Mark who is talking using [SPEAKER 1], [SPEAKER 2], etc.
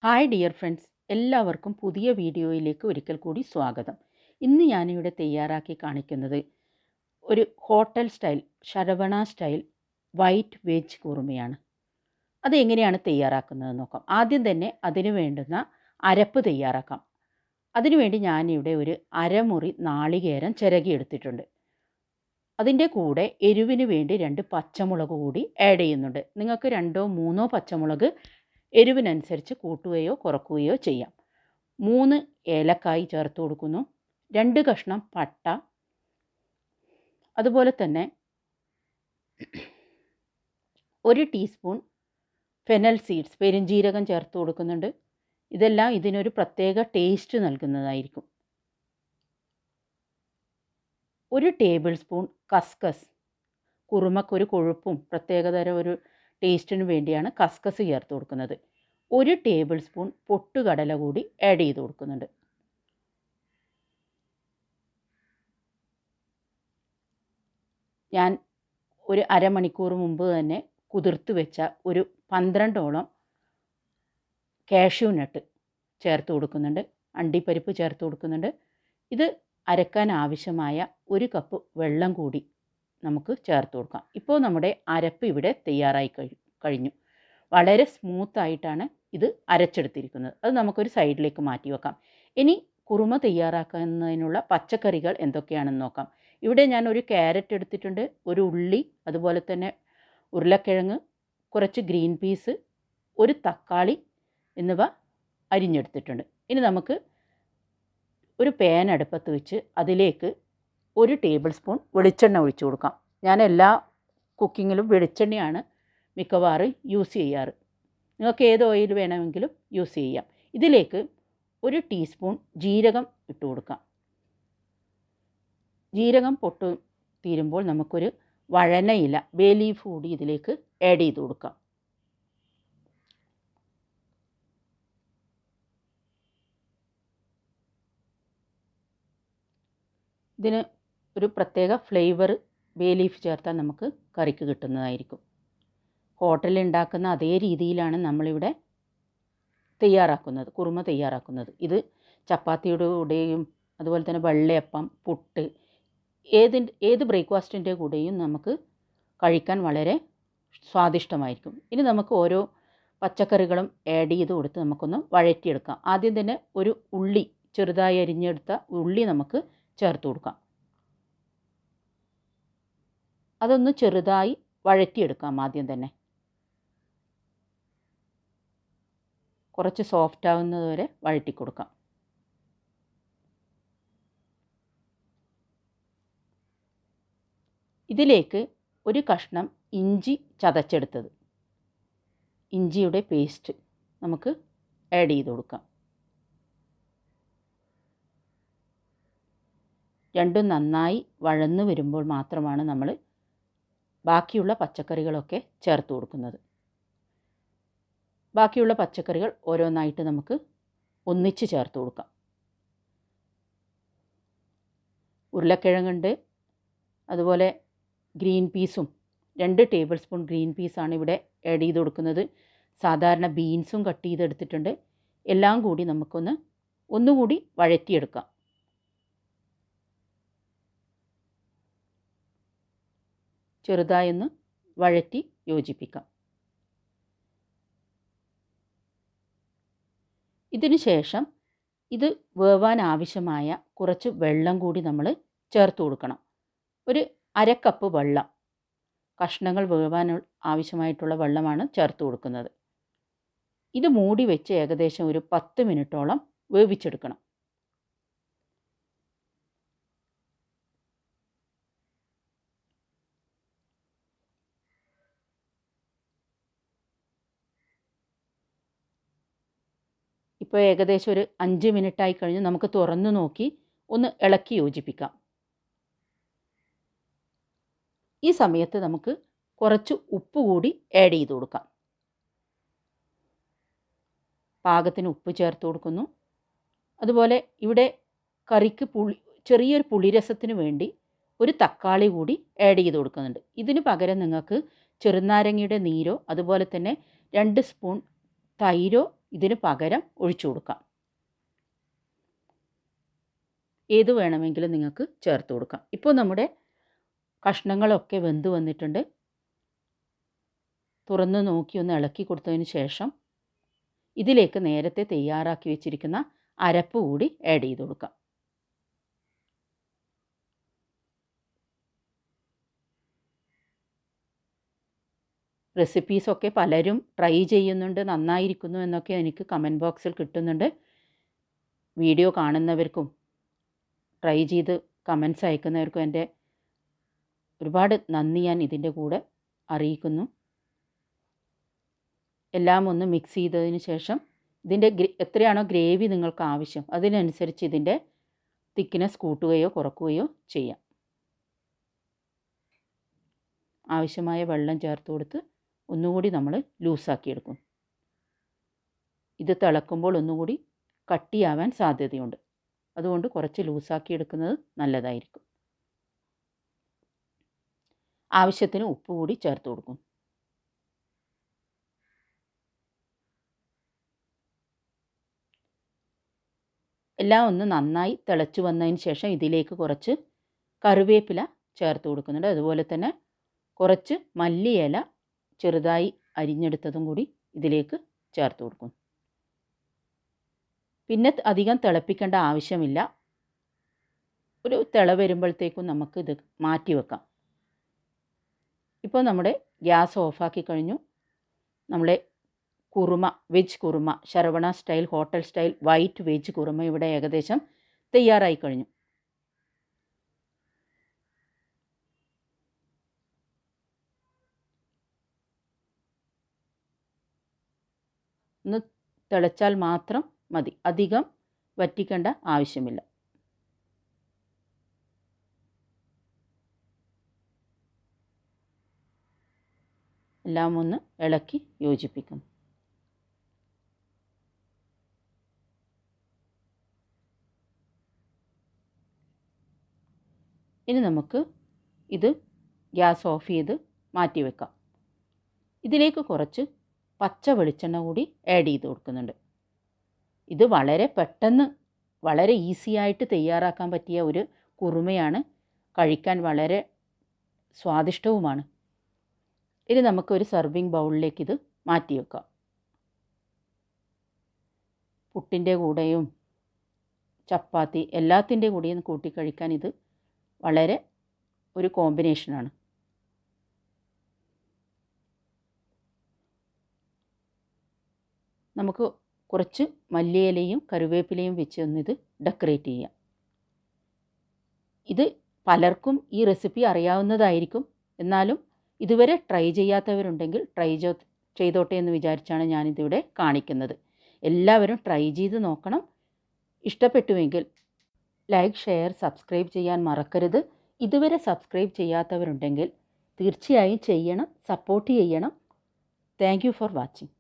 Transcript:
[SPEAKER 1] Hi dear friends, എല്ലാവർക്കും പുതിയ വീഡിയോയിലേക്ക് ഒരിക്കൽ കൂടി സ്വാഗതം. ഇന്ന് ഞാനിവിടെ തയ്യാറാക്കി കാണിക്കുന്നത് ഒരു hotel style Saravana style white veg കുറുമയാണ്. അതെങ്ങനെയാണ് തയ്യാറാക്കുന്നത് നോക്കാം. ആദ്യം തന്നെ അതിന് വേണ്ടുന്ന അരപ്പ് തയ്യാറാക്കാം. അതിനുവേണ്ടി ഞാനിവിടെ ഒരു അരമുറി നാളികേരം ചിരകിയെടുത്തിട്ടുണ്ട്. അതിൻ്റെ കൂടെ എരിവിന് വേണ്ടി 2 പച്ചമുളക് കൂടി ആഡ് ചെയ്യുന്നുണ്ട്. നിങ്ങൾക്ക് 2 3 പച്ചമുളക് എരിവിനനുസരിച്ച് കൂട്ടുകയോ കുറക്കുകയോ ചെയ്യാം. 3 ഏലക്കായ് ചേർത്ത് കൊടുക്കുന്നു. 2 കഷ്ണം പട്ട, അതുപോലെ തന്നെ 1 ടീസ്പൂൺ ഫെനൽ സീഡ്സ് പെരുംജീരകം ചേർത്ത് കൊടുക്കുന്നുണ്ട്. ഇതെല്ലാം ഇതിനൊരു പ്രത്യേക ടേസ്റ്റ് നൽകുന്നതായിരിക്കും. 1 ടേബിൾ സ്പൂൺ കസ്കസ്, കുറുമക്കൊരു കൊഴുപ്പും പ്രത്യേകതരം ഒരു ടേസ്റ്റിന് വേണ്ടിയാണ് കസ്കസ് ചേർത്ത് കൊടുക്കുന്നത്. 1 ടേബിൾ സ്പൂൺ പൊട്ടുകടല കൂടി ആഡ് ചെയ്ത് കൊടുക്കുന്നുണ്ട്. ഞാൻ ഒരു അരമണിക്കൂർ മുമ്പ് തന്നെ കുതിർത്ത് വെച്ച ഒരു 12ഓളം കാഷ്യൂ നട്ട് ചേർത്ത് കൊടുക്കുന്നുണ്ട്. അണ്ടിപ്പരിപ്പ് ചേർത്ത് കൊടുക്കുന്നുണ്ട്. ഇത് അരക്കാൻ ആവശ്യമായ 1 കപ്പ് വെള്ളം കൂടി നമുക്ക് ചേർത്ത് കൊടുക്കാം. ഇപ്പോൾ നമ്മുടെ അരപ്പ് ഇവിടെ തയ്യാറായി കഴിഞ്ഞു. വളരെ സ്മൂത്തായിട്ടാണ് ഇത് അരച്ചെടുത്തിരിക്കുന്നത്. അത് നമുക്കൊരു സൈഡിലേക്ക് മാറ്റി വെക്കാം. ഇനി കുറുമ തയ്യാറാക്കുന്നതിനുള്ള പച്ചക്കറികൾ എന്തൊക്കെയാണെന്ന് നോക്കാം. ഇവിടെ ഞാൻ ഒരു ക്യാരറ്റ് എടുത്തിട്ടുണ്ട്, ഒരു ഉള്ളി, അതുപോലെ തന്നെ ഉരുളക്കിഴങ്ങ്, കുറച്ച് ഗ്രീൻ പീസ്, ഒരു തക്കാളി എന്നിവ അരിഞ്ഞെടുത്തിട്ടുണ്ട്. ഇനി നമുക്ക് ഒരു പാൻ അടുപ്പത്ത് വെച്ച് അതിലേക്ക് 1 ടേബിൾ സ്പൂൺ വെളിച്ചെണ്ണ ഒഴിച്ചു കൊടുക്കാം. ഞാൻ എല്ലാ കുക്കിങ്ങിലും വെളിച്ചെണ്ണയാണ് മിക്കവാറും യൂസ് ചെയ്യാറ്. നിങ്ങൾക്ക് ഏത് ഓയിൽ വേണമെങ്കിലും യൂസ് ചെയ്യാം. ഇതിലേക്ക് 1 ടീസ്പൂൺ ജീരകം ഇട്ട് കൊടുക്കാം. ജീരകം പൊട്ട് തീരുമ്പോൾ നമുക്കൊരു വഴനയില ബേ ലീഫ് കൂടി ഇതിലേക്ക് ആഡ് ചെയ്ത് കൊടുക്കാം. ഇതിന് ഒരു പ്രത്യേക ഫ്ലേവർ ബേ ലീഫ് ചേർത്താൽ നമുക്ക് കറിക്ക് കിട്ടുന്നതായിരിക്കും. ഹോട്ടലിൽ ഉണ്ടാക്കുന്ന അതേ രീതിയിലാണ് നമ്മളിവിടെ തയ്യാറാക്കുന്നത്, കുറുമ തയ്യാറാക്കുന്നത്. ഇത് ചപ്പാത്തിയുടെ കൂടെയും അതുപോലെ തന്നെ വെള്ളയപ്പം, പുട്ട്, ഏത് ബ്രേക്ക്ഫാസ്റ്റിൻ്റെ കൂടെയും നമുക്ക് കഴിക്കാൻ വളരെ സ്വാദിഷ്ടമായിരിക്കും. ഇനി നമുക്ക് ഓരോ പച്ചക്കറികളും ആഡ് ചെയ്ത് കൊടുത്ത് നമുക്കൊന്ന് വഴറ്റിയെടുക്കാം. ആദ്യം തന്നെ ഒരു ഉള്ളി, ചെറുതായി അരിഞ്ഞെടുത്ത ഉള്ളി നമുക്ക് ചേർത്ത് കൊടുക്കാം. അതൊന്ന് ചെറുതായി വഴറ്റിയെടുക്കാം. ആദ്യം തന്നെ കുറച്ച് സോഫ്റ്റ് ആവുന്നത് വരെ വഴറ്റി കൊടുക്കാം. ഇതിലേക്ക് ഒരു കഷ്ണം ഇഞ്ചി ചതച്ചെടുത്തത്, ഇഞ്ചിയുടെ പേസ്റ്റ് നമുക്ക് ആഡ് ചെയ്ത് കൊടുക്കാം. രണ്ടും നന്നായി വഴന്നു വരുമ്പോൾ മാത്രമാണ് നമ്മൾ ബാക്കിയുള്ള പച്ചക്കറികളൊക്കെ ചേർത്ത് കൊടുക്കുന്നത്. ബാക്കിയുള്ള പച്ചക്കറികൾ ഓരോന്നായിട്ട് നമുക്ക് ഒന്നിച്ച് ചേർത്ത് കൊടുക്കാം. ഉരുളക്കിഴങ്ങുണ്ട്, അതുപോലെ ഗ്രീൻ പീസും, 2 ടേബിൾ സ്പൂൺ ഗ്രീൻ പീസാണ് ഇവിടെ ആഡ് ചെയ്ത് കൊടുക്കുന്നത്. സാധാരണ ബീൻസും കട്ട് ചെയ്തെടുത്തിട്ടുണ്ട്. എല്ലാം കൂടി ഒന്നുകൂടി വഴറ്റിയെടുക്കാം. ചെറുതായൊന്ന് വഴറ്റി യോജിപ്പിക്കാം. ഇതിന് ശേഷം ഇത് വേവാൻ ആവശ്യമായ കുറച്ച് വെള്ളം കൂടി നമ്മൾ ചേർത്ത് കൊടുക്കണം. ഒരു 1/2 കപ്പ് വെള്ളം, കഷ്ണങ്ങൾ വേവാൻ ആവശ്യമായിട്ടുള്ള വെള്ളമാണ് ചേർത്ത് കൊടുക്കുന്നത്. ഇത് മൂടി വെച്ച് ഏകദേശം ഒരു 10 മിനിറ്റോളം വേവിച്ചെടുക്കണം. ഇപ്പോൾ ഏകദേശം ഒരു 5 മിനിറ്റായി കഴിഞ്ഞ് നമുക്ക് തുറന്നു നോക്കി ഒന്ന് ഇളക്കി യോജിപ്പിക്കാം. ഈ സമയത്ത് നമുക്ക് കുറച്ച് ഉപ്പ് കൂടി ആഡ് ചെയ്ത് കൊടുക്കാം. പാകത്തിന് ഉപ്പ് ചേർത്ത് കൊടുക്കുന്നു. അതുപോലെ ഇവിടെ കറിക്ക് ചെറിയൊരു പുളിരസത്തിന് വേണ്ടി ഒരു തക്കാളി കൂടി ആഡ് ചെയ്ത് കൊടുക്കുന്നുണ്ട്. ഇതിന് പകരം നിങ്ങൾക്ക് ചെറുനാരങ്ങയുടെ നീരോ അതുപോലെ തന്നെ 2 സ്പൂൺ തൈരോ ഇതിന് പകരം ഒഴിച്ചു കൊടുക്കാം. ഏത് വേണമെങ്കിലും നിങ്ങൾക്ക് ചേർത്ത് കൊടുക്കാം. ഇപ്പോൾ നമ്മുടെ കഷ്ണങ്ങളൊക്കെ വെന്ത് വന്നിട്ടുണ്ട്. തുറന്ന് നോക്കി ഒന്ന് ഇളക്കി കൊടുത്തതിന് ശേഷം ഇതിലേക്ക് നേരത്തെ തയ്യാറാക്കി വെച്ചിരിക്കുന്ന അരപ്പ് കൂടി ആഡ് ചെയ്ത് കൊടുക്കാം. റെസിപ്പീസൊക്കെ പലരും ട്രൈ ചെയ്യുന്നുണ്ട്, നന്നായിരിക്കുന്നു എന്നൊക്കെ എനിക്ക് കമൻറ്റ് ബോക്സിൽ കിട്ടുന്നുണ്ട്. വീഡിയോ കാണുന്നവർക്കും ട്രൈ ചെയ്ത് കമൻറ്റ്സ് അയക്കുന്നവർക്കും എൻ്റെ ഒരുപാട് നന്ദി ഞാൻ ഇതിൻ്റെ കൂടെ അറിയിക്കുന്നു. എല്ലാം ഒന്ന് മിക്സ് ചെയ്തതിന് ശേഷം ഇതിൻ്റെ എത്രയാണോ ഗ്രേവി നിങ്ങൾക്ക് ആവശ്യം അതിനനുസരിച്ച് ഇതിൻ്റെ തിക്നെസ് കൂട്ടുകയോ കുറക്കുകയോ ചെയ്യാം. ആവശ്യമായ വെള്ളം ചേർത്ത് കൊടുത്ത് ഒന്നുകൂടി നമ്മൾ ലൂസാക്കിയെടുക്കും. ഇത് തിളക്കുമ്പോൾ ഒന്നുകൂടി കട്ടിയാവാൻ സാധ്യതയുണ്ട്. അതുകൊണ്ട് കുറച്ച് ലൂസാക്കിയെടുക്കുന്നത് നല്ലതായിരിക്കും. ആവശ്യത്തിന് ഉപ്പ് കൂടി ചേർത്ത് കൊടുക്കും. എല്ലാം ഒന്ന് നന്നായി തിളച്ച് വന്നതിന് ശേഷം ഇതിലേക്ക് കുറച്ച് കറിവേപ്പില ചേർത്ത് കൊടുക്കുന്നുണ്ട്. അതുപോലെ തന്നെ കുറച്ച് മല്ലിയില ചെറുതായി അരിഞ്ഞെടുത്തതും കൂടി ഇതിലേക്ക് ചേർത്ത് കൊടുക്കും. പിന്നെ അധികം തിളപ്പിക്കേണ്ട ആവശ്യമില്ല. ഒരു തിള വരുമ്പോഴത്തേക്കും നമുക്കിത് മാറ്റി വെക്കാം. ഇപ്പോൾ നമ്മുടെ ഗ്യാസ് ഓഫാക്കി കഴിഞ്ഞു. നമ്മളെ korma, veg korma, Saravana style, hotel style white veg korma ഇവിടെ ഏകദേശം തയ്യാറായി കഴിഞ്ഞു. ഒന്ന് തിളച്ചാൽ മാത്രം മതി, അധികം വറ്റിക്കേണ്ട ആവശ്യമില്ല. എല്ലാം ഒന്ന് ഇളക്കി യോജിപ്പിക്കും. ഇനി നമുക്ക് ഇത് ഗ്യാസ് ഓഫ് ചെയ്ത് മാറ്റി വെക്കാം. ഇതിലേക്ക് കുറച്ച് പച്ച വെളിച്ചെണ്ണ കൂടി ആഡ് ചെയ്ത് കൊടുക്കുന്നുണ്ട്. ഇത് വളരെ പെട്ടെന്ന് വളരെ ഈസി ആയിട്ട് തയ്യാറാക്കാൻ പറ്റിയ ഒരു കുറുമയാണ്. കഴിക്കാൻ വളരെ സ്വാദിഷ്ടവുമാണ്. ഇനി നമുക്കൊരു സർവിങ് ബൗളിലേക്ക് ഇത് മാറ്റി വെക്കാം. പുട്ടിൻ്റെ കൂടെയും ചപ്പാത്തി എല്ലാത്തിൻ്റെ കൂടെയും കൂട്ടി കഴിക്കാൻ ഇത് വളരെ ഒരു കോമ്പിനേഷനാണ്. നമുക്ക് കുറച്ച് മല്ലിയിലയും കറിവേപ്പിലയും വെച്ച് ഒന്നിത് ഡെക്കറേറ്റ് ചെയ്യാം. ഇത് പലർക്കും ഈ റെസിപ്പി അറിയാവുന്നതായിരിക്കും. എന്നാലും ഇതുവരെ ട്രൈ ചെയ്യാത്തവരുണ്ടെങ്കിൽ ട്രൈ ചെയ്തോട്ടെ എന്ന് വിചാരിച്ചാണ് ഞാനിതിവിടെ കാണിക്കുന്നത്. എല്ലാവരും ട്രൈ ചെയ്ത് നോക്കണം. ഇഷ്ടപ്പെട്ടുവെങ്കിൽ ലൈക്ക്, ഷെയർ, സബ്സ്ക്രൈബ് ചെയ്യാൻ മറക്കരുത്. ഇതുവരെ സബ്സ്ക്രൈബ് ചെയ്യാത്തവരുണ്ടെങ്കിൽ തീർച്ചയായും ചെയ്യണം, സപ്പോർട്ട് ചെയ്യണം. Thank you for watching.